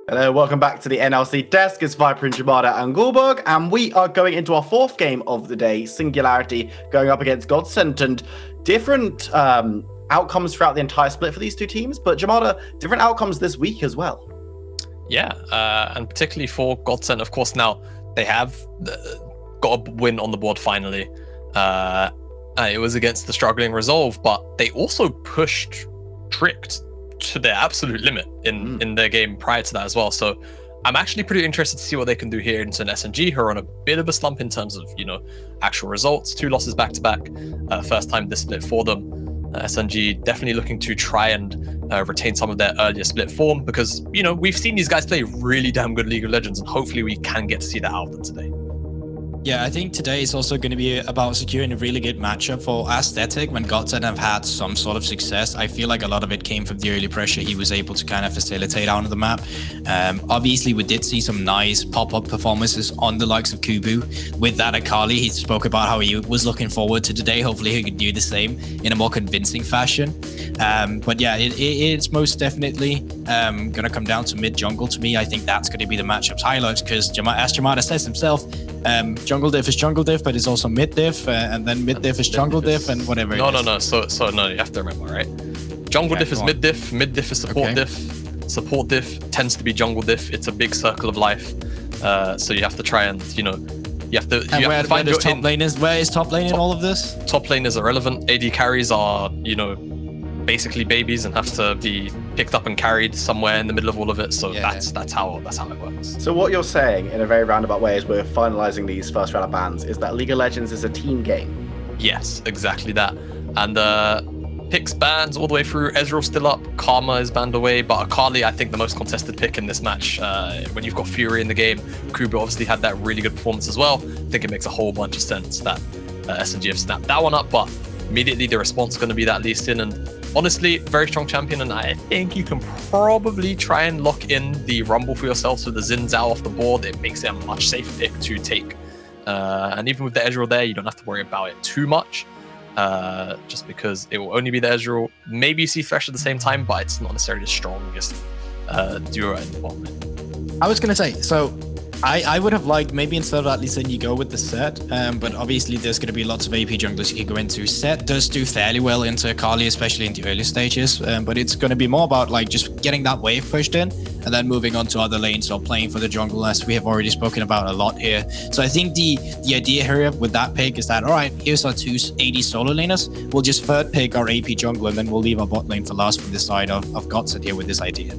Hello, welcome back to the NLC desk. It's Viper and Jamada and Gulberg, and we are going into our fourth game of the day, Singularity, going up against Godsent, and different outcomes throughout the entire split for these two teams, but Jamada, different outcomes this week as well. Yeah, and particularly for Godsent, of course, now they have got a win on the board finally. It was against the struggling Resolve, but they also pushed Tricked to their absolute limit in their game prior to that as well. So I'm actually pretty interested to see what they can do here into an SNG, who are on a bit of a slump in terms of, actual results. 2 losses back to back, first time this split for them. SNG definitely looking to try and retain some of their earlier split form, because, we've seen these guys play really damn good League of Legends, and hopefully we can get to see that out of them today. Yeah, I think today is also going to be about securing a really good matchup for Aesthetic. When Godsent have had some sort of success, I feel like a lot of it came from the early pressure he was able to kind of facilitate out of the map. Obviously, we did see some nice pop-up performances on the likes of Kubu. With that, Akali, he spoke about how he was looking forward to today. Hopefully, he could do the same in a more convincing fashion. But yeah, it's most definitely going to come down to mid-jungle to me. I think that's going to be the matchup's highlights, because as Jamada says himself, jungle diff is jungle diff, but it's also mid diff, and then mid diff is jungle diff, and whatever. No. So no, you have to remember, right? Jungle diff is mid diff is support diff. Support diff tends to be jungle diff. It's a big circle of life. So you have to try and you have to find your top lane is. Where is top lane in all of this? Top lane is irrelevant. AD carries are basically babies and have to be picked up and carried somewhere in the middle of all of it. So that's how it works. So what you're saying in a very roundabout way, as we're finalizing these first round of bans, is that League of Legends is a team game. Yes, exactly that. And picks bans all the way through. Ezreal still up, Karma is banned away, but Akali, I think the most contested pick in this match. When you've got Fury in the game, Kubu obviously had that really good performance as well. I think it makes a whole bunch of sense that SNG have snapped that one up, but immediately the response is going to be that Lee Sin, and honestly, very strong champion, and I think you can probably try and lock in the Rumble for yourself with the Xin Zhao off the board. It makes it a much safer pick to take. And even with the Ezreal there, you don't have to worry about it too much, just because it will only be the Ezreal. Maybe you see Thresh at the same time, but it's not necessarily the strongest duo in the bottom lane. I was going to say, so I would have liked maybe instead of at least then you go with the Set, but obviously there's going to be lots of AP junglers you can go into. Set does do fairly well into Akali, especially in the early stages, but it's going to be more about like just getting that wave pushed in and then moving on to other lanes or playing for the jungle, as we have already spoken about a lot here. So I think the idea here with that pick is that, all right, here's our 2 AD solo laners. We'll just third pick our AP jungle, and then we'll leave our bot lane for last from the side of Godsent here with this idea.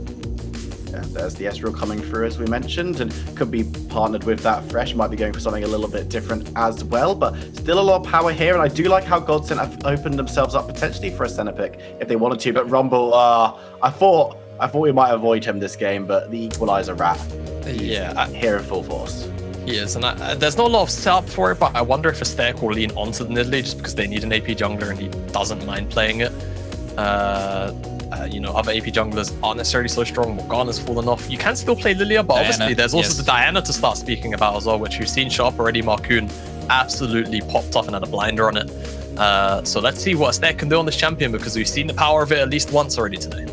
There's the Ezreal coming through, as we mentioned, and could be partnered with that Thresh. Might be going for something a little bit different as well, but still a lot of power here. And I do like how Godsent have opened themselves up potentially for a center pick if they wanted to. But Rumble, I thought we might avoid him this game, but the equalizer rat, here in full force. He is, and there's not a lot of setup for it, but I wonder if Aesthetic will lean onto the Nidalee just because they need an AP jungler and he doesn't mind playing it. Other AP junglers aren't necessarily so strong. Morgana's fallen off. You can still play Lilia, but obviously there's also the Diana to start speaking about as well, which we've seen show up already. Marcoon absolutely popped off and had a blinder on it. So let's see what Aesthetic can do on this champion, because we've seen the power of it at least once already today.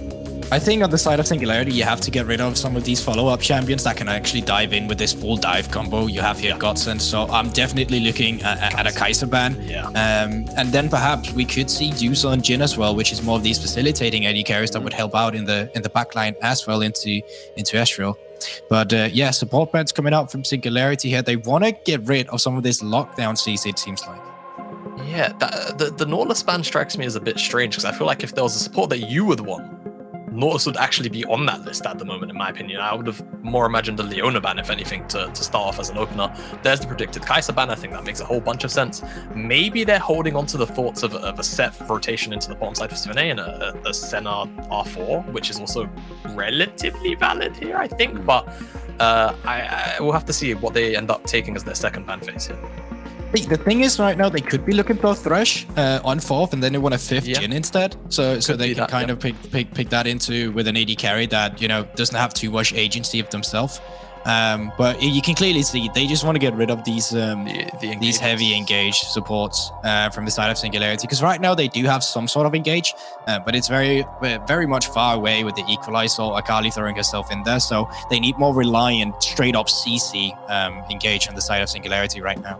I think on the side of Singularity, you have to get rid of some of these follow-up champions that can actually dive in with this full dive combo you have here at Godsent. So I'm definitely looking at a Kaiser ban. And then perhaps we could see Yusa and Jhin as well, which is more of these facilitating AD carries that would help out in the backline as well into Ezreal. But support bans coming out from Singularity here. They want to get rid of some of this lockdown CC, it seems like. Yeah, the Nautilus ban strikes me as a bit strange, because I feel like if there was a support that you would want, Nautilus would actually be on that list at the moment, in my opinion. I would have more imagined a Leona ban, if anything, to start off as an opener. There's the predicted Kai'Sa ban. I think that makes a whole bunch of sense. Maybe they're holding on to the thoughts of a set rotation into the bottom side for Svenay and a Senna R4, which is also relatively valid here, I think. But I will have to see what they end up taking as their second ban phase here. The thing is, right now they could be looking for Thresh on 4th, and then they want a 5th Jhin instead. So they can kind of pick that into with an AD carry that doesn't have too much agency of themselves. But you can clearly see they just want to get rid of these these heavy engaged supports from the side of Singularity, because right now they do have some sort of engage, but it's very much far away with the equalize or Akali throwing herself in there. So they need more reliant straight up CC engage on the side of Singularity right now.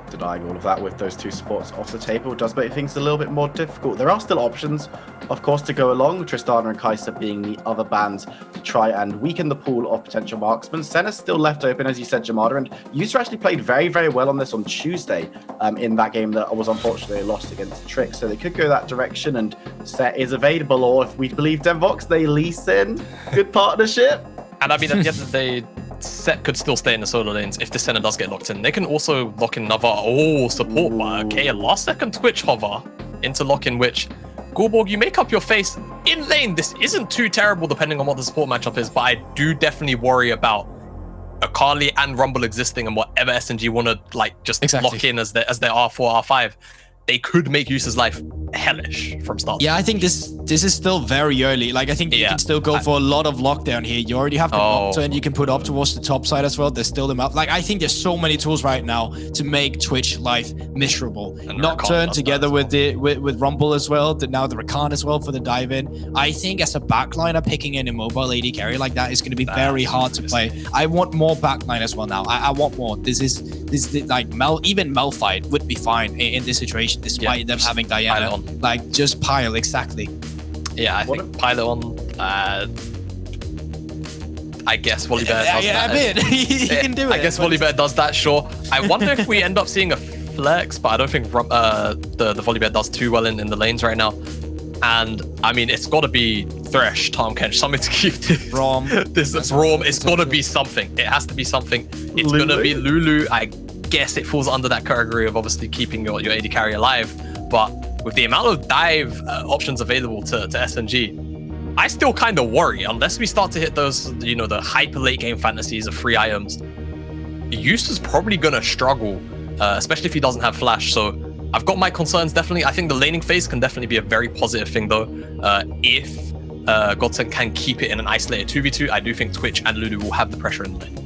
Denying all of that with those two supports off the table does make things a little bit more difficult. There are still options, of course, to go along, Tristana and Kai'Sa being the other bands to try and weaken the pool of potential marksmen. Senna's still left open, as you said, Jamada, and User actually played very, very well on this on Tuesday in that game that was unfortunately lost against Trick. So they could go that direction, and Set is available, or if we believe Denvox, they lease in. Good partnership. And I mean, at the end of the day, Set could still stay in the solo lanes if the Senna does get locked in. They can also lock in another support bar. Okay, a last second Twitch hover into lock in, which Gorborg, you make up your face in lane. This isn't too terrible depending on what the support matchup is, but I do definitely worry about Akali and Rumble existing and whatever SNG want to like just lock in as their R4, R5. They could make User's life hellish from start. Yeah, I think this is still very early. Like, I think you can still go for a lot of lockdown here. You already have the Nocturne you can put up towards the top side as well. There's still the map. Like, I think there's so many tools right now to make Twitch life miserable. And Nocturne together with Rumble as well. Now the Rakan as well for the dive in. I think as a backliner, picking an immobile AD carry like that is going to be very hard to play. I want more backline as well now. I want more. This is like even Malphite would be fine in this situation, despite them having Diana. Like, just pile, exactly. Yeah, I think pile it on. I guess Volibear does that. He can do it. I guess Volibear does that, sure. I wonder if we end up seeing a flex, but I don't think the Volibear does too well in the lanes right now. And I mean, it's got to be Thresh, Tahm Kench, something to keep this Braum. It's got to be something. It has to be something. It's going to be Lulu. I guess it falls under that category of obviously keeping your AD carry alive. But with the amount of dive options available to SNG, I still kind of worry, unless we start to hit those, the hyper late game fantasies of free items. User's probably going to struggle, especially if he doesn't have flash. So I've got my concerns, definitely. I think the laning phase can definitely be a very positive thing, though. If Godsent can keep it in an isolated 2v2, I do think Twitch and Lulu will have the pressure in the lane.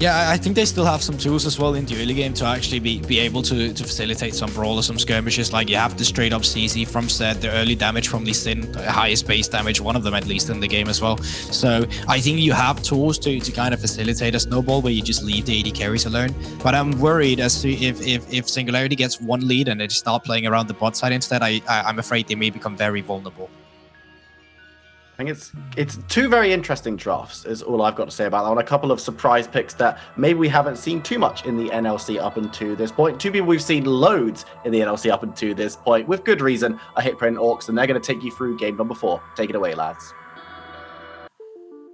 Yeah, I think they still have some tools as well in the early game to actually be able to facilitate some brawlers, some skirmishes. Like, you have the straight up CC from Set, the early damage from Lee Sin, highest base damage, one of them at least in the game as well. So I think you have tools to kind of facilitate a snowball where you just leave the AD carries alone. But I'm worried as to if Singularity gets one lead and they just start playing around the bot side instead, I'm afraid they may become very vulnerable. I think it's two very interesting drafts is all I've got to say about that one. A couple of surprise picks that maybe we haven't seen too much in the NLC up until this point. Two people we've seen loads in the NLC up until this point, with good reason, are Hitprint and Orcs, and they're going to take you through game number 4. Take it away, lads.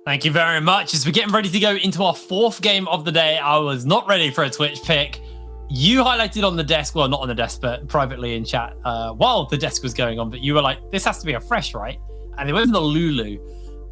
Thank you very much. As we're getting ready to go into our 4th game of the day, I was not ready for a Twitch pick. You highlighted on the desk, well, not on the desk, but privately in chat while the desk was going on, but you were like, this has to be a Fresh, right? And they went for the Lulu.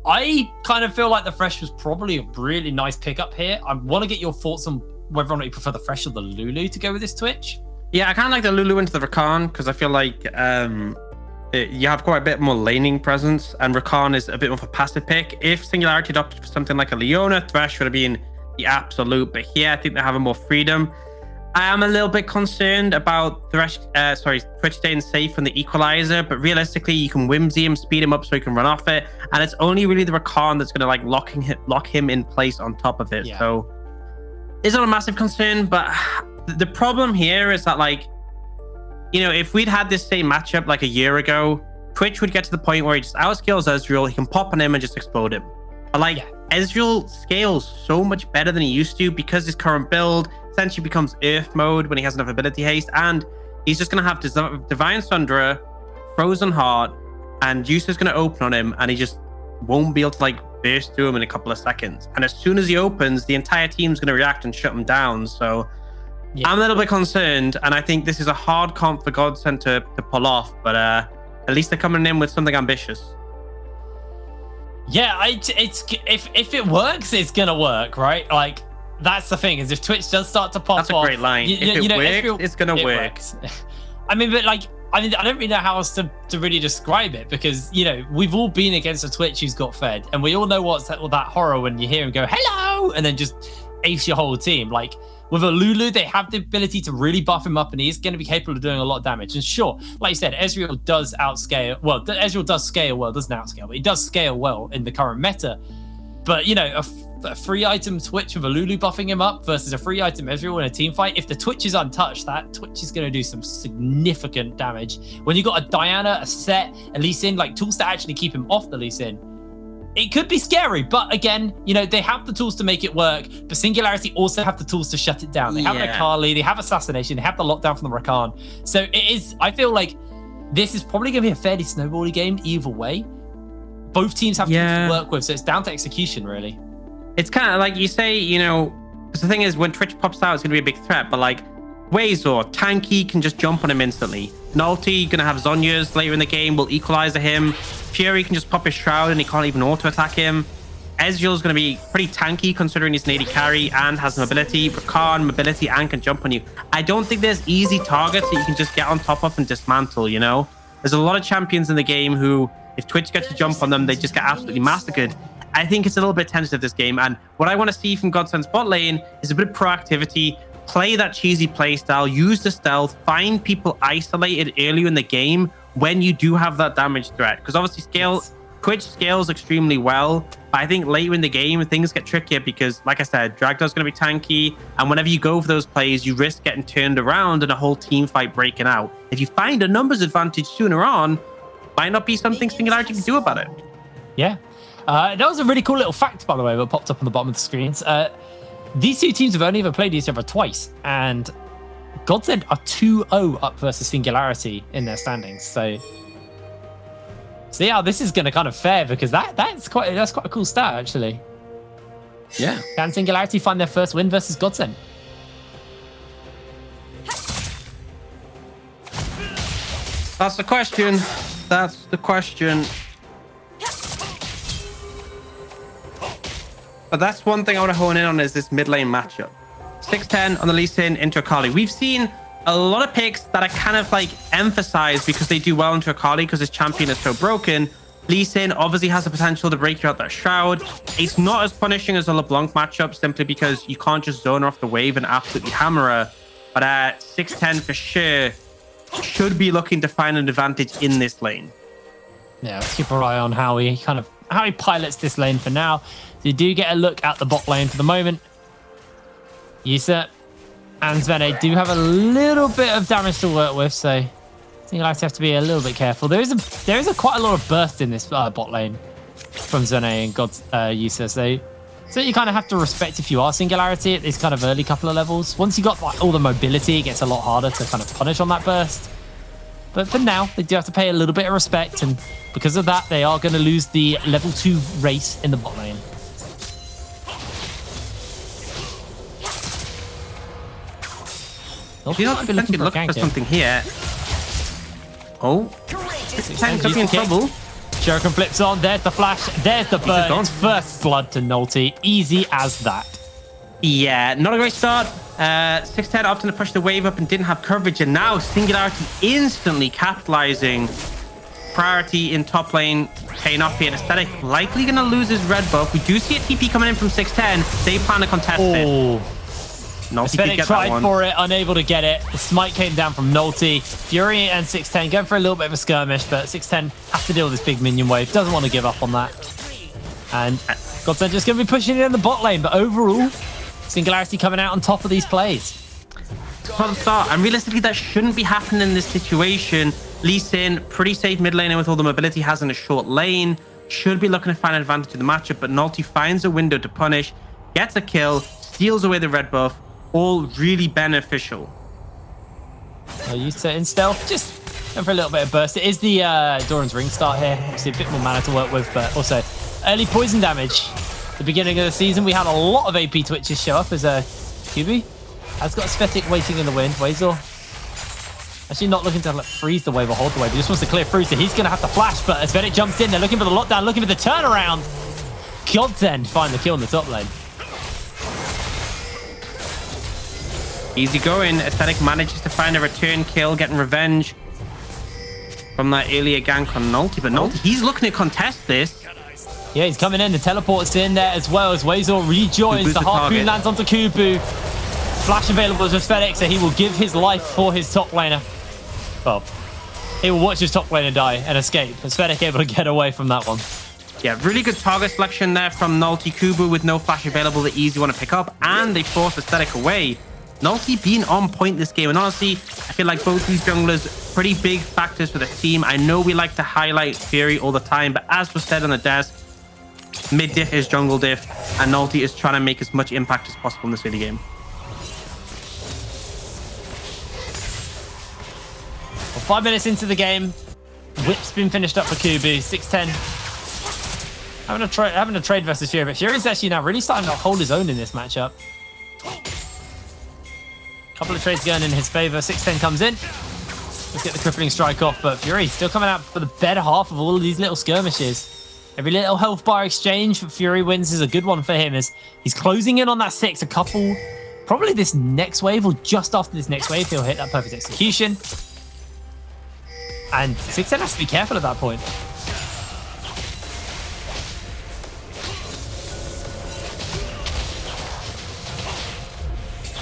I kind of feel like the Fresh was probably a really nice pickup here. I want to get your thoughts on whether or not you prefer the Fresh or the Lulu to go with this Twitch. Yeah, I kind of like the Lulu into the Rakan because I feel like you have quite a bit more laning presence, and Rakan is a bit of a passive pick. If Singularity adopted for something like a Leona, Thresh would have been the absolute. But here, I think they have more freedom. I am a little bit concerned about Twitch staying safe from the equalizer, but realistically, you can whimsy him, speed him up so he can run off it, and it's only really the Rakan that's going to like lock him in place on top of it. Yeah. So it's not a massive concern, but the problem here is that, like, if we'd had this same matchup like a year ago, Twitch would get to the point where he just outskills Ezreal, he can pop on him and just explode him. But Ezreal scales so much better than he used to because his current build essentially becomes Earth mode when he has enough ability haste, and he's just going to have Divine Sundra, Frozen Heart, and User's going to open on him, and he just won't be able to burst through him in a couple of seconds. And as soon as he opens, the entire team's going to react and shut him down. So I'm a little bit concerned, and I think this is a hard comp for Godsent to pull off, but at least they're coming in with something ambitious. Yeah, if it works, it's going to work, right? Like, that's the thing, is if Twitch does start to pop off... That's a great line. If it works, it's going to work. I mean, but I don't really know how else to really describe it, because, we've all been against a Twitch who's got fed, and we all know what's that horror when you hear him go, hello! out and then just ace your whole team. Like with a Lulu, they have the ability to really buff him up, and he's going to be capable of doing a lot of damage. And sure, like you said, Ezreal does outscale. Well, Ezreal does scale well, doesn't outscale, but he does scale well in the current meta. But, you know, a free item Twitch with a Lulu buffing him up versus a free item Ezreal in a team fight, if the Twitch is untouched, that Twitch is going to do some significant damage. When you got a Diana, a Set, a Lee Sin, like tools to actually keep him off the Lee Sin, it could be scary. But again, you know, they have the tools to make it work, but Singularity also have the tools to shut it down. They have Akali, they have Assassination, they have the lockdown from the Rakan. So it is, I feel like this is probably going to be a fairly snowbally game either way. Both teams have to work with, so it's down to execution, really. It's kind of like you say, you know, because the thing is, when Twitch pops out, it's going to be a big threat. But like, Wazor, tanky, can just jump on him instantly. Nulty, going to have Zhonya's later in the game, will equalize him. Fury can just pop his Shroud and he can't even auto-attack him. Ezreal's going to be pretty tanky considering he's an AD carry and has mobility. Rakan, mobility, and can jump on you. I don't think there's easy targets that you can just get on top of and dismantle, you know? There's a lot of champions in the game who, if Twitch gets to jump on them, they just get absolutely massacred. I think it's a little bit tentative, this game. And what I want to see from Godsent's bot lane is a bit of proactivity, play that cheesy play style, use the stealth, find people isolated earlier in the game when you do have that damage threat. Because obviously Twitch scales extremely well. But I think later in the game, things get trickier because, like I said, Dragdor's going to be tanky. And whenever you go for those plays, you risk getting turned around and a whole team fight breaking out. If you find a numbers advantage sooner on, might not be something Singularity can do about it. Yeah. That was a really cool little fact, by the way, that popped up on the bottom of the screens. These two teams have only ever played each other twice, and Godsent are 2-0 up versus Singularity in their standings. So see how this is going to kind of fare, because that's quite a cool stat, actually. Yeah. Can Singularity find their first win versus Godsent? That's the question. That's the question. But that's one thing I want to hone in on, is this mid lane matchup. 610 on the Lee Sin into Akali. We've seen a lot of picks that are kind of like emphasized because they do well into Akali because his champion is so broken. Lee Sin obviously has the potential to break you out that Shroud. It's not as punishing as a LeBlanc matchup simply because you can't just zone her off the wave and absolutely hammer her. But 610 for sure should be looking to find an advantage in this lane. Yeah, let's keep our eye on how he pilots this lane for now. So you do get a look at the bot lane for the moment. Yusa and Zvene do have a little bit of damage to work with, so I think you have to be a little bit careful. There is quite a lot of burst in this bot lane from Zvene and Yusa, so you kind of have to respect if you are Singularity at this kind of early couple of levels. Once you got like all the mobility, it gets a lot harder to kind of punish on that burst. But for now, they do have to pay a little bit of respect, and because of that, they are going to lose the level 2 race in the bot lane. You know, looking for something here. Oh, 610 could be in trouble. Shuriken flips on. There's the flash. There's the burn. It's first blood to Nulty. Easy as that. Yeah, not a great start. 610 opting to push the wave up and didn't have coverage, and now Singularity instantly capitalizing. Priority in top lane paying off here. Aesthetic likely going to lose his red buff. We do see a TP coming in from 610. They plan to contest it. Aesthetic tried for it, unable to get it. The smite came down from Nulty. Fury and 610 going for a little bit of a skirmish, but 610 has to deal with this big minion wave. Doesn't want to give up on that. And Godsent just going to be pushing it in the bot lane, but overall, Singularity coming out on top of these plays. Solid start, and realistically that shouldn't be happening in this situation. Lee Sin, pretty safe mid laner with all the mobility he has in a short lane. Should be looking to find an advantage in the matchup, but Nulty finds a window to punish, gets a kill, steals away the red buff. All really beneficial. Yusa in stealth, just going for a little bit of burst. It is the Doran's Ring start here. Obviously a bit more mana to work with, but also early poison damage. At the beginning of the season, we had a lot of AP Twitches show up as QB has got Aesthetic waiting in the wind. Wazor actually not looking to freeze the wave or hold the wave. He just wants to clear through, so he's going to have to flash, but Aesthetic jumps in. They're looking for the lockdown, looking for the turnaround. Godsent find the kill in the top lane. Easy going. Aesthetic manages to find a return kill, getting revenge from that earlier gank on Nulty. But Nulty, he's looking to contest this. Yeah, he's coming in. The teleport's in there as well as Wazor rejoins. Kubu's The the harpoon target. lands onto Kubu. Flash available as Fennec, so he will give his life for his top laner. Well, he will watch his top laner die and escape. As Fennec able to get away from that one. Yeah, really good target selection there from Nulty. Kubu with no flash available, the easy one to pick up, and they force Aesthetic away. Nulty being on point this game, and honestly, I feel like both these junglers, pretty big factors for the team. I know we like to highlight Fury all the time, but as was said on the desk, mid diff is jungle diff, and Nulty is trying to make as much impact as possible in this early game. Well, 5 minutes into the game, Whip's been finished up for Kubu. 6-10. Having a trade versus Fury, but Fury's actually now really starting to hold his own in this matchup. Couple of trades going in his favor. 6-10 comes in. Let's get the crippling strike off, but Fury still coming out for the better half of all of these little skirmishes. Every little health bar exchange for Fury wins is a good one for him as he's closing in on that 6. A couple, probably this next wave or just after this next wave, he'll hit that perfect execution. And 6-10 has to be careful at that point.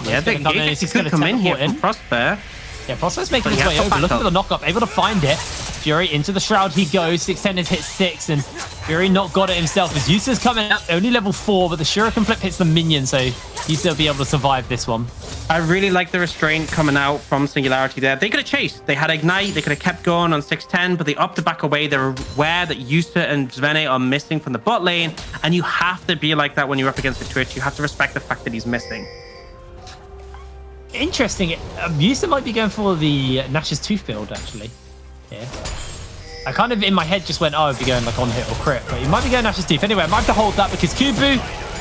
Yeah, they could come in here from Prosper. Yeah, Prosper's making But his he way has to over. back Look at up. the knock-up, able to find it. Fury into the Shroud he goes. 6-10 has hit 6, and Fury not got it himself. As Yusa's coming up, only level 4, but the Shuriken flip hits the minion, so he's still be able to survive this one. I really like the restraint coming out from Singularity there. They could have chased. They had Ignite. They could have kept going on 6-10, but they opted to back away. They're aware that Yusa and Zvene are missing from the bot lane, and you have to be like that when you're up against a Twitch. You have to respect the fact that he's missing. Interesting. Yusa might be going for the Nash's Tooth build, actually. Yeah. I kind of, in my head, just went, oh, I'd be going like on hit or crit, but he might be going Nash's Tooth. Anyway, I might have to hold that because Kubu,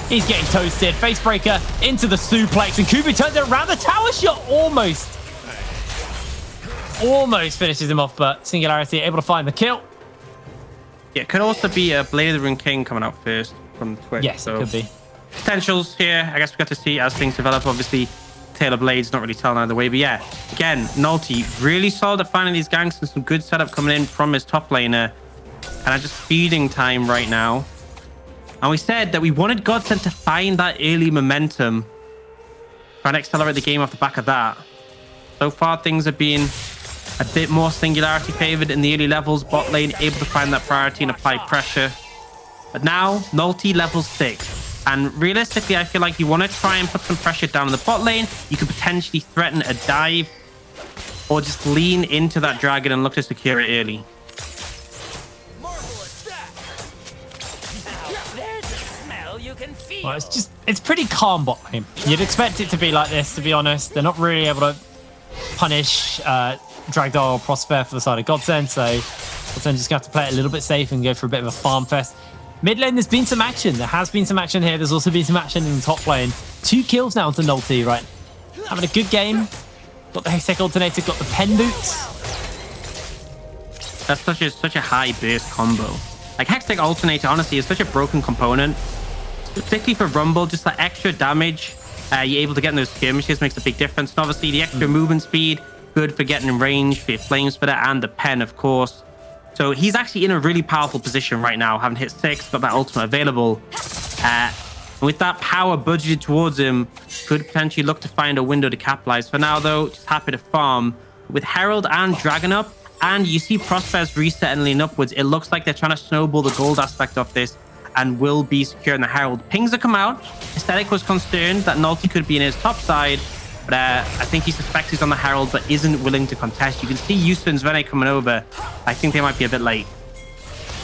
he's getting toasted. Facebreaker into the suplex, and Kubu turns it around. The tower shot almost finishes him off, but Singularity able to find the kill. Yeah, it could also be a Blade of the Rune King coming out first from the Twitch. Yes, so it could be. potentials here. I guess we got to see as things develop. Obviously, Taylor Blade's not really telling either way, but yeah, again, Nulty really solid at finding these ganks and some good setup coming in from his top laner. And I'm just feeding time right now. And we said that we wanted Godsent to find that early momentum, try and accelerate the game off the back of that. So far, things have been a bit more Singularity favored in the early levels. Bot lane able to find that priority and apply pressure. But now, Nulty level 6. And realistically, I feel like you want to try and put some pressure down in the bot lane. You could potentially threaten a dive or just lean into that dragon and look to secure it early. Well, it's pretty calm bot lane. You'd expect it to be like this, to be honest. They're not really able to punish Dragdar or Prosper for the side of Godsent, so Godsent just have to play it a little bit safe and go for a bit of a farm fest. Mid lane, there's been some action. There has been some action here. There's also been some action in the top lane. 2 kills now to Nulty, right? Having a good game. Got the Hextech Alternator, got the Pen Boots. That's such a high burst combo. Like Hextech Alternator, honestly, is such a broken component. Particularly for Rumble, just that extra damage you're able to get in those skirmishes makes a big difference. And obviously, the extra movement speed, good for getting in range for your Flame Spitter and the Pen, of course. So he's actually in a really powerful position right now, having hit 6, got that ultimate available. With that power budgeted towards him, could potentially look to find a window to capitalize. For now, though, just happy to farm. With Herald and Dragon up, and you see Prosper's reset and lean upwards, it looks like they're trying to snowball the gold aspect of this and will be securing the Herald. Pings have come out. Aesthetic was concerned that Nulty could be in his top side, but I think he suspects he's on the Herald, but isn't willing to contest. You can see Yusa and Zvene coming over. I think they might be a bit late.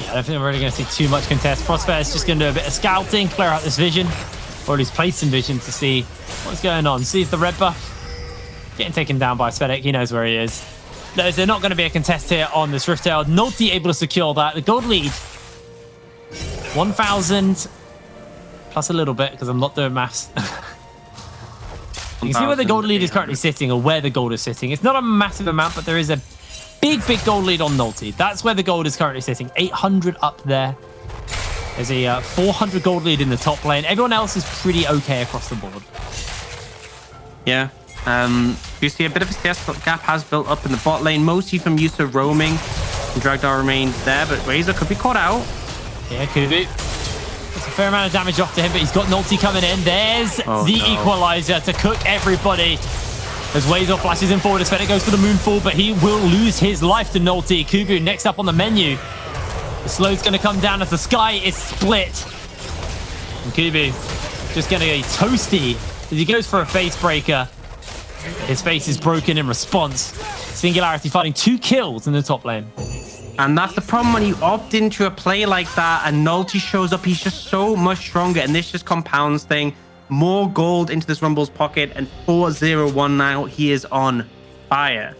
Yeah, I don't think we're really going to see too much contest. Prosper is just going to do a bit of scouting, clear out this vision, or at least place some vision to see what's going on. Sees the red buff. Getting taken down by Svedek. He knows where he is. No, there's not going to be a contest here on this Riftail. Nulty able to secure that. The gold lead. 1,000 plus a little bit because I'm not doing maths. You can see where the gold lead is currently sitting, or where the gold is sitting. It's not a massive amount, but there is a big gold lead on Nulty. That's where the gold is currently sitting. 800 up there. There's a 400 gold lead in the top lane. Everyone else is pretty okay across the board. Yeah. You see a bit of a CS gap has built up in the bot lane, mostly from Yusa roaming. And Dragdar remains there, but Razor could be caught out. Yeah, Kubu fair amount of damage off to him, but he's got Nulty coming in. There's the equalizer to cook everybody. As Wazer flashes him forward, as Fennec goes for the moonfall, but he will lose his life to Nulty. Kubu next up on the menu. The slow's going to come down as the sky is split. And Kubu just getting a toasty as he goes for a face breaker. His face is broken in response. Singularity fighting 2 kills in the top lane. And that's the problem when you opt into a play like that and Nulty shows up. He's just so much stronger, and this just compounds thing. More gold into this Rumble's pocket, and 4-0-1 now. He is on fire.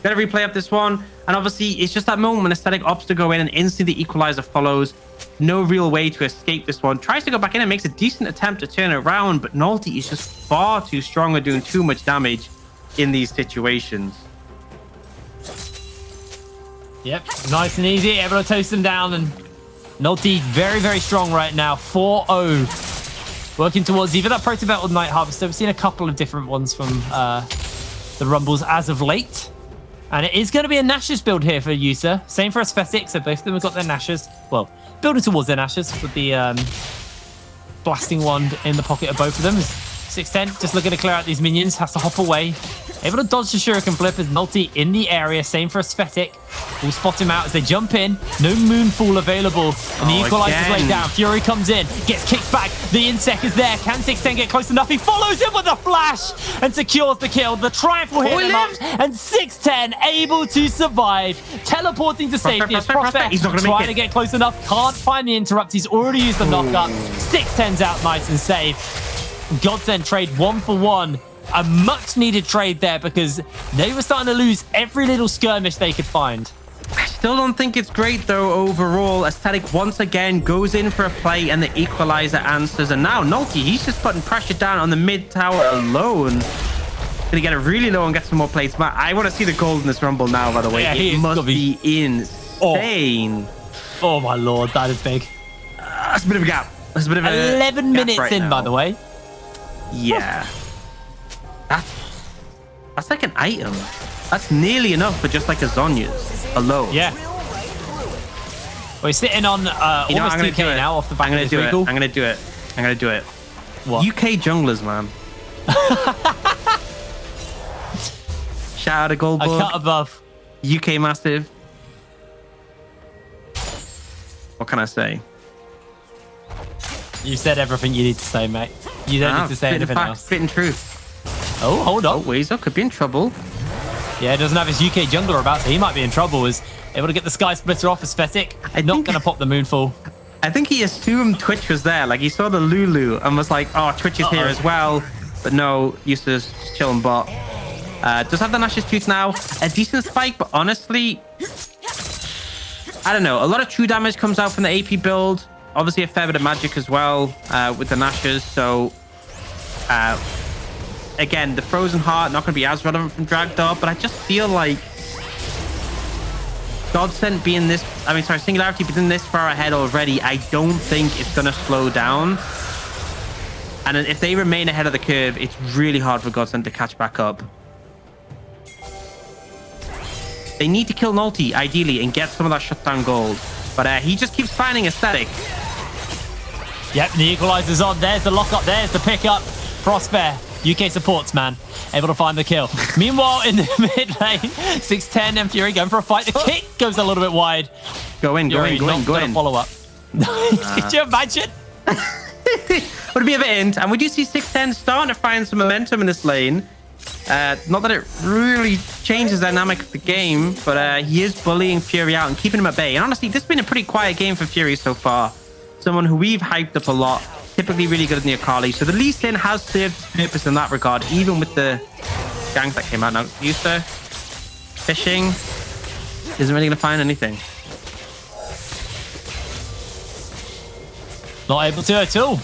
Got to replay up this one, and obviously it's just that moment when Aesthetic opts to go in and instantly the equalizer follows. No real way to escape this one. Tries to go back in and makes a decent attempt to turn it around, but Nulty is just far too strong and doing too much damage in these situations. Yep, nice and easy. Able to toast him down, and Nulty very, very strong right now. 4-0. Working towards either that Proto Belt or Night Harvester. We've seen a couple of different ones from the Rumbles as of late. And it is going to be a Nash's build here for Yusa. Same for Aesthetic, so both of them have got their Nash's. Well, building towards their Nash's with the blasting wand in the pocket of both of them. 610 just looking to clear out these minions, has to hop away. Able to dodge the Shuriken Flip as Nulty in the area. Same for Aesthetic. We'll spot him out as they jump in. No Moonfall available. And the Equalizer's laid down. Fury comes in, gets kicked back. The Insect is there. Can 610 get close enough? He follows him with a flash and secures the kill. The Triumph will hit him up. And 610 able to survive. Teleporting to safety. Prospect He's not gonna trying make it. to get close enough. Can't find the interrupt. He's already used the knockup. 610's out nice and safe. Godsent trade 1-for-1. A much needed trade there because they were starting to lose every little skirmish they could find. I still don't think it's great though overall. Aesthetic once again goes in for a play and the equalizer answers. And now Nulty, he's just putting pressure down on the mid tower alone. Gonna get it really low and get some more plates. But I want to see the gold in this Rumble now, by the way. Yeah, it must be insane. Oh my lord, that is big. That's a bit of a gap. That's a bit of a 11 gap minutes right in, now. by the way. Yeah. That's like an item. That's nearly enough for just like a Zonya's alone. Yeah. We're sitting on almost 2k now off the back of this recall. I'm gonna do it. I'm gonna do it. What? UK junglers, man. Shout out to A Goldberg. cut above. UK massive. What can I say? You said everything you need to say, mate. You don't need to say anything else. Spitting truth. Oh, hold Oh, on. Wazer could be in trouble. Yeah, he doesn't have his UK jungler about, so he might be in trouble. Is able to get the Sky Splitter off Aesthetic. Not going to pop the Moonfall. I think he assumed Twitch was there. Like he saw the Lulu and was like, oh, Twitch is here as well. But no, used to just chilling bot. Does have the Nash's Tooth now. A decent spike, but honestly, I don't know. A lot of true damage comes out from the AP build. Obviously a fair bit of magic as well with the Nash's. So again, the Frozen Heart not going to be as relevant from Dragdar, but I just feel like Godsent being this, Singularity being this far ahead already, I don't think it's going to slow down. And if they remain ahead of the curve, it's really hard for Godsent to catch back up. They need to kill Nulty, ideally, and get some of that shutdown gold. But he just keeps finding Aesthetic. Yep, the Equalizer's on. There's the lockup. There's the pickup. Prosper. UK supports, man. Able to find the kill. Meanwhile, in the mid lane, 610 and Fury going for a fight. The kick goes a little bit wide. Go in, go in, go in, go in. Follow up. Could you imagine? Would be a bit end. And we do see 610 starting to find some momentum in this lane. Not that it really changes the dynamic of the game, but he is bullying Fury out and keeping him at bay. And honestly, this has been a pretty quiet game for Fury so far. Someone who we've hyped up a lot. Typically really good in the Akali. So the Lee Sin has served its purpose in that regard, even with the gank that came out. Now, Yusa fishing isn't really going to find anything. Not able to at all.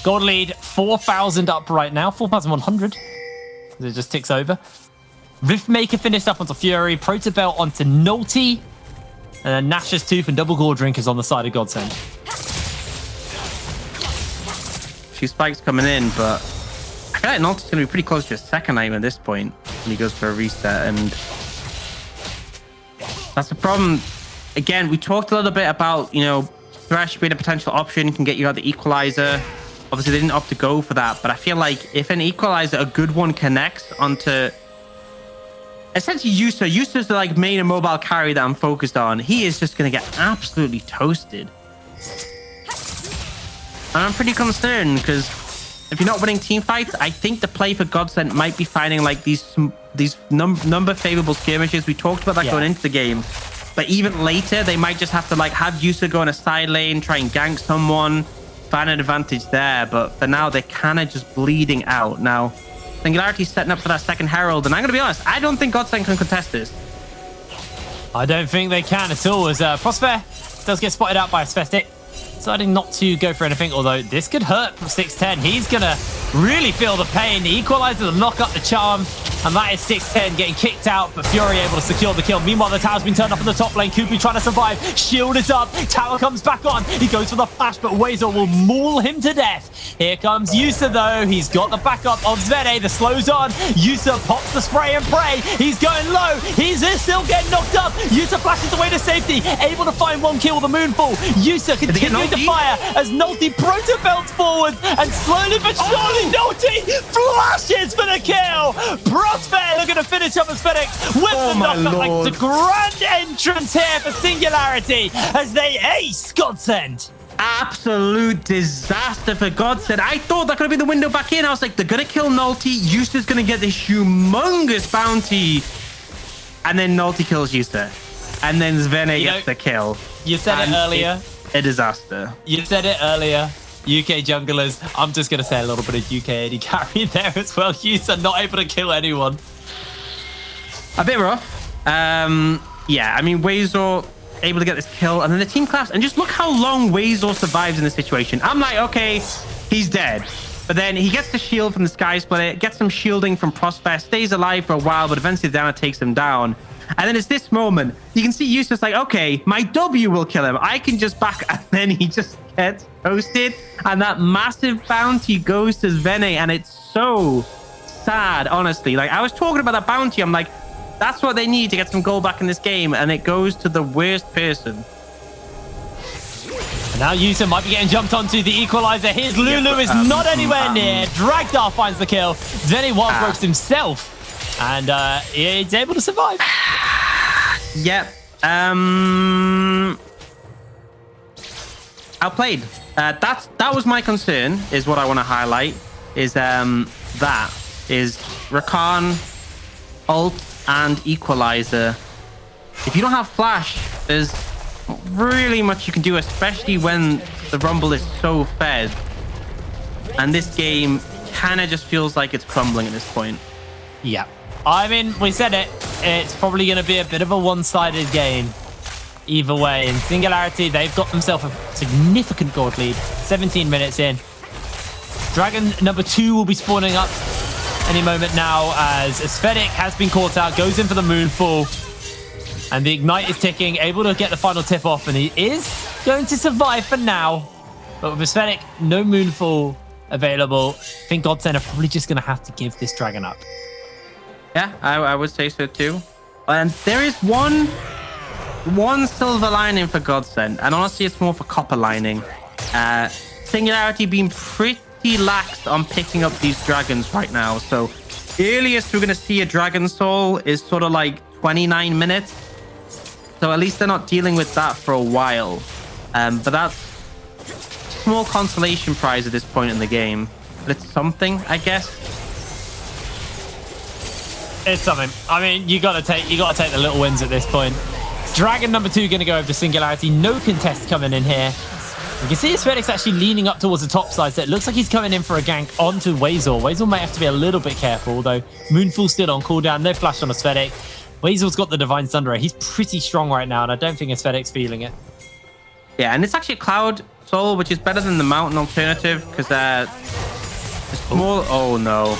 Gold lead 4,000 up right now. 4,100. It just ticks over. Riftmaker finished up onto Fury. Protobelt onto Nulty. And then Nash's Tooth and Double Gore Drinkers on the side of Godsend. Few spikes coming in, but I feel like Nulty's going to be pretty close to a second item at this point when he goes for a reset. And that's the problem. Again, we talked a little bit about, Thresh being a potential option can get you out the equalizer. Obviously, they didn't opt to go for that, but I feel like if an equalizer, a good one, connects onto essentially Yusa. Yusa's the like main and mobile carry that I'm focused on. He is just going to get absolutely toasted. And I'm pretty concerned because if you're not winning team fights, I think the play for Godsent might be finding like these number favorable skirmishes. We talked about that going into the game. But even later, they might just have to like have Yusa go in a side lane, try and gank someone, find an advantage there. But for now, they're kind of just bleeding out. Now, Singularity's setting up for that second Herald. And I'm going to be honest, I don't think Godsent can contest this. I don't think they can at all, as Prosper does get spotted out by a Sphestic, deciding not to go for anything, although this could hurt from 610. He's going to really feel the pain. The equalizer to knock up the charm, and that is 610 getting kicked out, but Fury able to secure the kill. Meanwhile, the tower's been turned off in the top lane. Kupi trying to survive. Shield is up. Tower comes back on. He goes for the flash, but Wazer will maul him to death. Here comes Yusa, though. He's got the backup of Zvene. The slow's on. Yusa pops the spray and pray. He's going low. He's still getting knocked up. Yusa flashes away to safety, able to find one kill with the Moonfall. Yusa continuing to fire as Nulti proto-belts forward, and slowly but surely Nulti flashes for the kill. Prospect looking to finish up as FedEx with the knockup. Like the grand entrance here for Singularity as they ace Godsent. Absolute disaster for Godsent. I thought that could have been the window back in. I was like, they're going to kill Nulti. Yusa's going to get this humongous bounty. And then Nulti kills Yusa. And then Zvene gets the kill. You said it earlier. A disaster. You said it earlier. UK junglers. I'm just going to say a little bit of UK AD carry there as well. Yusa not able to kill anyone. A bit rough. Yeah, I mean, Wazer able to get this kill, and then the team collapsed. And just look how long Wazer survives in this situation. I'm like, okay, he's dead. But then he gets the shield from the Sky Splitter, gets some shielding from Prospect, stays alive for a while, but eventually Diana takes him down. And then it's this moment. You can see Yusa's like, okay, my W will kill him. I can just back, and then he just gets toasted. And that massive bounty goes to Zvene, and it's so sad, honestly. Like, I was talking about that bounty. I'm like, that's what they need to get some gold back in this game, and it goes to the worst person. And now Yusa might be getting jumped onto the equalizer. Here's Lulu is not anywhere near. Dragdar finds the kill. Zvene wild ropes himself, and he's able to survive. Yep. Outplayed. That was my concern, is what I want to highlight, is that is Rakan, ult, and equalizer. If you don't have flash, there's not really much you can do, especially when the Rumble is so fed. And this game kind of just feels like it's crumbling at this point. Yeah. I mean, we said it. It's probably going to be a bit of a one-sided game. Either way, in Singularity, they've got themselves a significant gold lead. 17 minutes in. Dragon number 2 will be spawning up any moment now, as Aesthetic has been caught out, goes in for the Moonfall. And the Ignite is ticking, able to get the final tip off, and he is going to survive for now. But with Aesthetic, no Moonfall available. I think Godsent are probably just going to have to give this Dragon up. Yeah, I would say so too. And there is one silver lining for Godsent, and honestly, it's more for copper lining. Singularity being pretty lax on picking up these dragons right now. So earliest we're going to see a Dragon Soul is sort of like 29 minutes. So at least they're not dealing with that for a while. But that's a small consolation prize at this point in the game. But it's something, I guess. It's something. I mean, you gotta take the little wins at this point. Dragon number 2 going to go over to Singularity. No contest coming in here. You can see Aesthetic's actually leaning up towards the top side, so it looks like he's coming in for a gank onto Wazer. Wazer may have to be a little bit careful, though. Moonfall's still on cooldown. No flash on Aesthetic. Wazer's got the Divine Thunderer. He's pretty strong right now, and I don't think Aesthetic's feeling it. Yeah, and it's actually a Cloud Soul, which is better than the Mountain alternative, because it's more... Oh, no.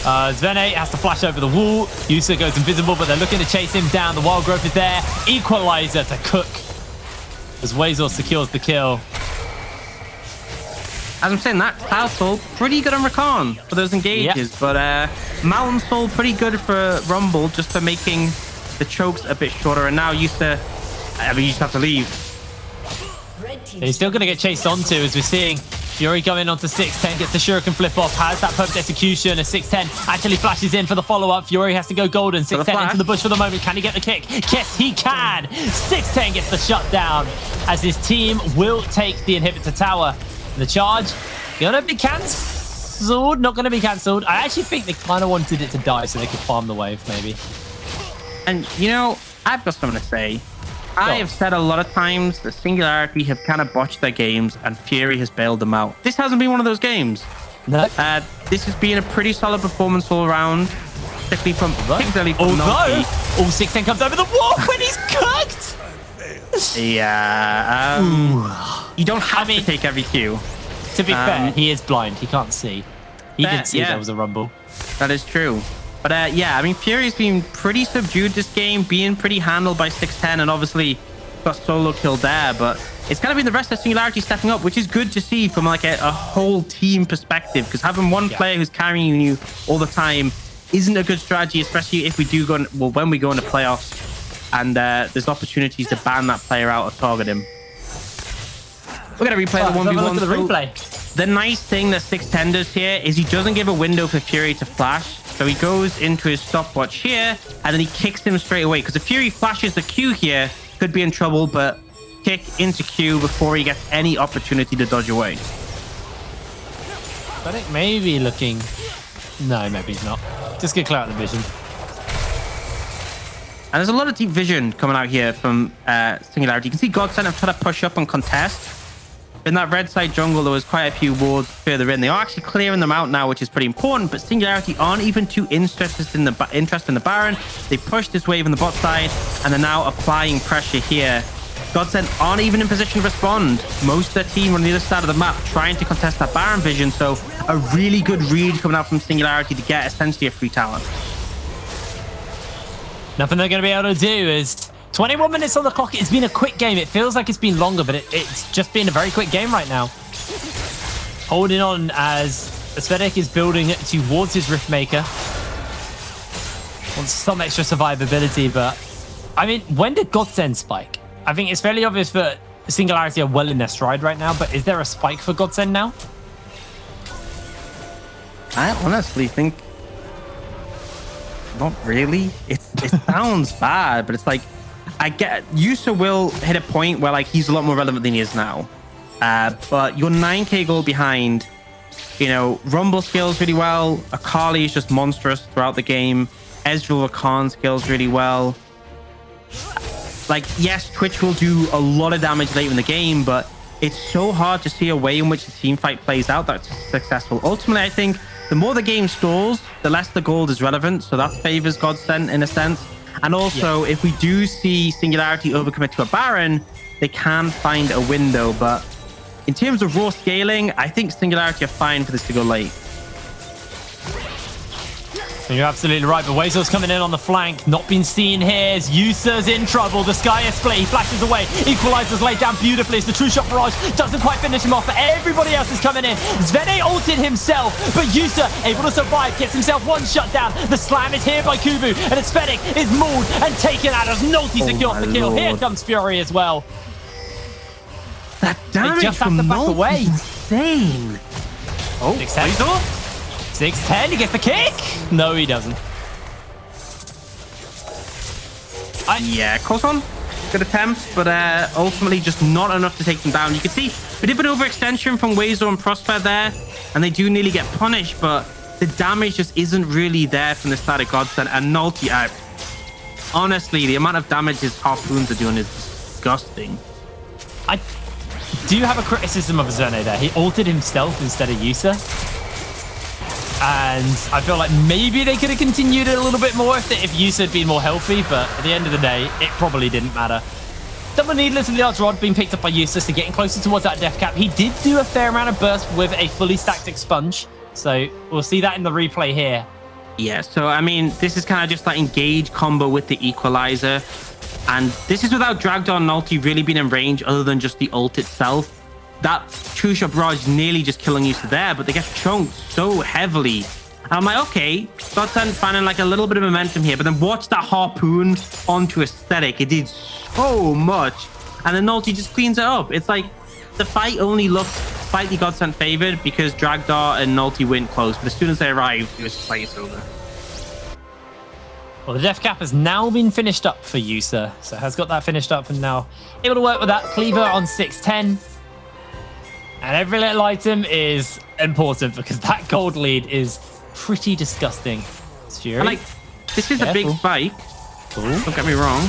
Zvene has to flash over the wall. Yusa goes invisible, but they're looking to chase him down. The Wild Growth is there. Equalizer to Cook as Wazer secures the kill. As I'm saying, that Cloud Soul, pretty good on Rakan for those engages. Yep. But Mountain Soul, pretty good for Rumble, just for making the chokes a bit shorter. And now Yusa, I mean, you just have to leave. He's still going to get chased onto as we're seeing Fury going onto 610, gets the Shuriken flip off, has that perfect execution as 610 actually flashes in for the follow-up. Fury has to go golden. 610 into the bush for the moment. Can he get the kick? Yes, he can. 610 gets the shutdown as his team will take the inhibitor tower. The charge gonna be cancelled. Not gonna be cancelled. I actually think they kind of wanted it to die so they could farm the wave, maybe. And, you know, I've got something to say. I have said a lot of times that Singularity have kind of botched their games and Fury has bailed them out. This hasn't been one of those games. No. This has been a pretty solid performance all around, particularly from Although, all 610 comes over the wall when he's cooked. Yeah. You don't have to take every Q. To be fair, he is blind. He can't see. He didn't see there was a rumble. That is true. But yeah, I mean, Fury's been pretty subdued this game, being pretty handled by 610, and obviously got solo killed there. But it's kind of been the rest of Singularity stepping up, which is good to see from like a whole team perspective, because having one player who's carrying you all the time isn't a good strategy, especially if we do go, when we go into playoffs and there's opportunities to ban that player out or target him. We're going to replay the 1v1. The replay. The nice thing that 610 does here is he doesn't give a window for Fury to flash. So he goes into his stopwatch here, and then he kicks him straight away. Because if Fury flashes the Q here, could be in trouble, but kick into Q before he gets any opportunity to dodge away. I think maybe looking... No, maybe he's not. Just get clear out the vision. And there's a lot of deep vision coming out here from Singularity. You can see Godsent have tried to push up and contest. In that red side jungle, there was quite a few wards further in. They are actually clearing them out now, which is pretty important. But Singularity aren't even too interested in the Baron. They pushed this wave on the bot side, and they're now applying pressure here. Godsent aren't even in position to respond. Most of their team on the other side of the map trying to contest that Baron vision. So a really good read coming out from Singularity to get essentially a free tower. Nothing they're going to be able to do is... 21 minutes on the clock. It's been a quick game. It feels like it's been longer, but it's just been a very quick game right now. Holding on as Aesthetic is building towards his Riftmaker. Wants some extra survivability, but... I mean, when did Godsend spike? I think it's fairly obvious that Singularity are well in their stride right now, but is there a spike for Godsend now? I honestly think... Not really. It sounds bad, but it's like... I get Yusa will hit a point where like he's a lot more relevant than he is now. But you're 9k gold behind. You know, Rumble scales really well. Akali is just monstrous throughout the game. Ezreal Rakan scales really well. Like, yes, Twitch will do a lot of damage late in the game, but it's so hard to see a way in which the team fight plays out that's successful. Ultimately, I think the more the game stalls, the less the gold is relevant. So that favors Godsent in a sense. And also, if we do see Singularity overcommit to a Baron, they can find a window. But in terms of raw scaling, I think Singularity are fine for this to go late. You're absolutely right, but Wazel's coming in on the flank. Not been seen here. Yusa's in trouble. The Sky is split. He flashes away. Equalizer's laid down beautifully. It's the true shot barrage. Doesn't quite finish him off, but everybody else is coming in. Zvene ulted himself, but Yusa able to survive. Gets himself one shut down. The slam is here by Kubu, and Aesthetic is mauled and taken out as Nolty secures the kill. Here comes Fury as well. That damage just have to back away. Insane. Oh, Wazel? 610, he gets the kick. No, he doesn't. Yeah, close one. Good attempt, but ultimately just not enough to take them down. You can see a bit of an overextension from Wazel and Prosper there, and they do nearly get punished, but the damage just isn't really there from the side of Godsent. And Nolty out. Honestly, the amount of damage his harpoons are doing is disgusting. I do have a criticism of Zerno there. He ulted himself instead of Yusa. And I feel like maybe they could have continued it a little bit more if Yusa had been more healthy, but at the end of the day, it probably didn't matter. Double Needless and the Arch Rod being picked up by Yusa, so getting closer towards that death cap. He did do a fair amount of burst with a fully stacked expunge, so we'll see that in the replay here. Yeah, so I mean, this is kind of just that engage combo with the equalizer, and this is without Dragdon Nolty really being in range other than just the ult itself. That true shot barrage nearly just killing Yusa there, but they get chunked so heavily. And I'm like, okay, Godsent finding like a little bit of momentum here, but then watch that harpoon onto Aesthetic. It did so much. And then Nolty just cleans it up. It's like, the fight only looked slightly Godsent favored because Dragdar and Nulty went close, but as soon as they arrived, it was just like, it's over. Well, the death cap has now been finished up for Yusa. So has got that finished up and now able to work with that cleaver on 610. And every little item is important because that gold lead is pretty disgusting. It's Fury. Like, this is a big spike. Don't get me wrong.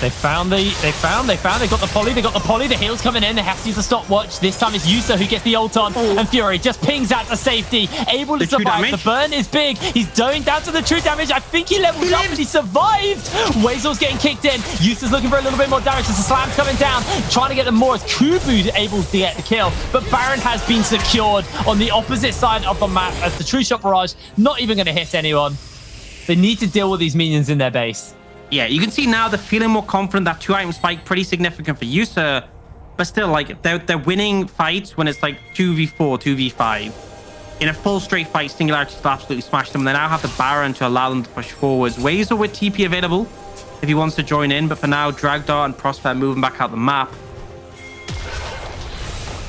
They found, they got the poly, the heal's coming in, they have to use the stopwatch. This time it's Yusa who gets the ult on, and Fury just pings out to safety, able to survive. The burn is big, he's going down to the true damage. I think he leveled up, but he survived. Wazel's getting kicked in, Yusa's looking for a little bit more damage as the slam's coming down, trying to get them more as Kubu's able to get the kill, but Baron has been secured on the opposite side of the map as the true shot barrage not even going to hit anyone. They need to deal with these minions in their base. Yeah, you can see now they're feeling more confident. That 2-item spike pretty significant for Yusa, but still, like, they're winning fights when it's like 2v4, 2v5. In a full straight fight, Singularity still absolutely smashed them. They now have the Baron to allow them to push forwards. Wazel with TP available if he wants to join in, but for now, Dragdar and Prosper moving back out the map.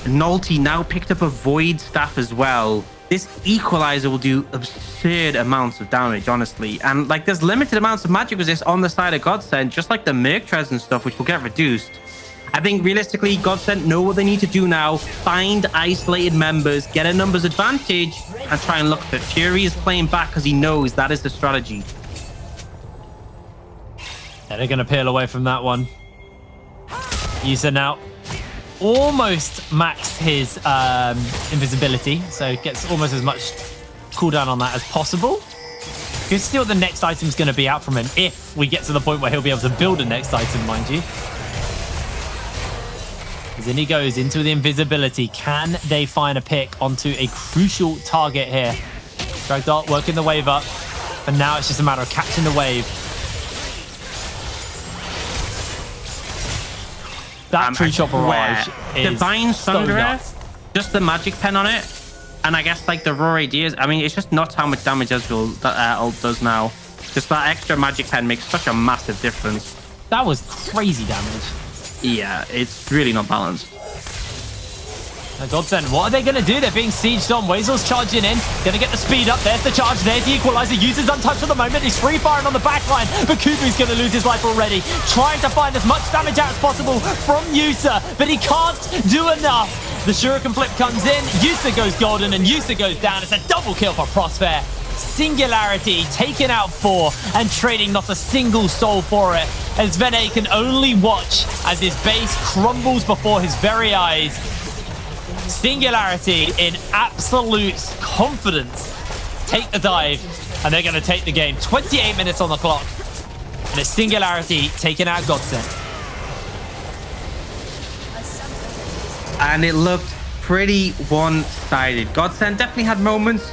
Nulty now picked up a Void Staff as well. This equalizer will do absurd amounts of damage, honestly. And like, there's limited amounts of magic resist on the side of Godsent, just like the Merc Treads and stuff, which will get reduced. I think realistically, Godsent know what they need to do now. Find isolated members, get a numbers advantage, and try and look for Fury is playing back because he knows that is the strategy. Yeah, they're going to peel away from that one. Yusa now almost maxed his invisibility, so gets almost as much cooldown on that as possible. You can see what the next item is going to be out from him if we get to the point where he'll be able to build a next item, mind you. As then he goes into the invisibility. Can they find a pick onto a crucial target here? Dragdart working the wave up, but now it's just a matter of catching the wave. That true shot barrage is Divine Sundra, so just the magic pen on it, and I guess like the raw ideas. I mean, it's just not how much damage Ezreal ult does now. Just that extra magic pen makes such a massive difference. That was crazy damage. Yeah, it's really not balanced. Godsent, what are they going to do? They're being sieged on. Wazel's charging in. Going to get the speed up. There's the charge. There's the equalizer. Uses untouched at the moment. He's free firing on the back line. But Kubu's going to lose his life already. Trying to find as much damage out as possible from Yusa. But he can't do enough. The Shuriken flip comes in. Yusa goes golden and Yusa goes down. It's a double kill for Prosper. Singularity taking out 4 and trading not a single soul for it. As Vene can only watch as his base crumbles before his very eyes. Singularity in absolute confidence take the dive, and they're going to take the game. 28 minutes on the clock, and it's Singularity taking out Godsent. And it looked pretty one-sided. Godsent definitely had moments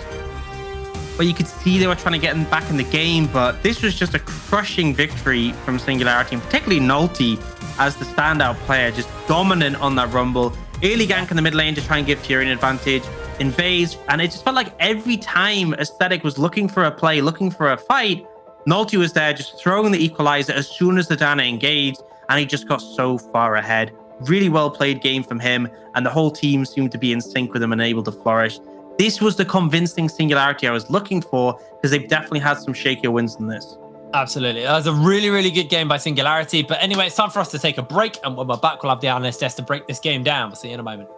where you could see they were trying to get him back in the game, but this was just a crushing victory from Singularity, and particularly Nulty as the standout player, just dominant on that rumble. Early gank in the mid lane to try and give Fury an advantage. Invades, and it just felt like every time Aesthetic was looking for a play, looking for a fight, Nulty was there just throwing the equalizer as soon as the Dana engaged, and he just got so far ahead. Really well played game from him, and the whole team seemed to be in sync with him and able to flourish. This was the convincing Singularity I was looking for, because they've definitely had some shakier wins than this. Absolutely. That was a really, really good game by Singularity. But anyway, it's time for us to take a break. And when we're back, we'll have the analyst desk to break this game down. We'll see you in a moment.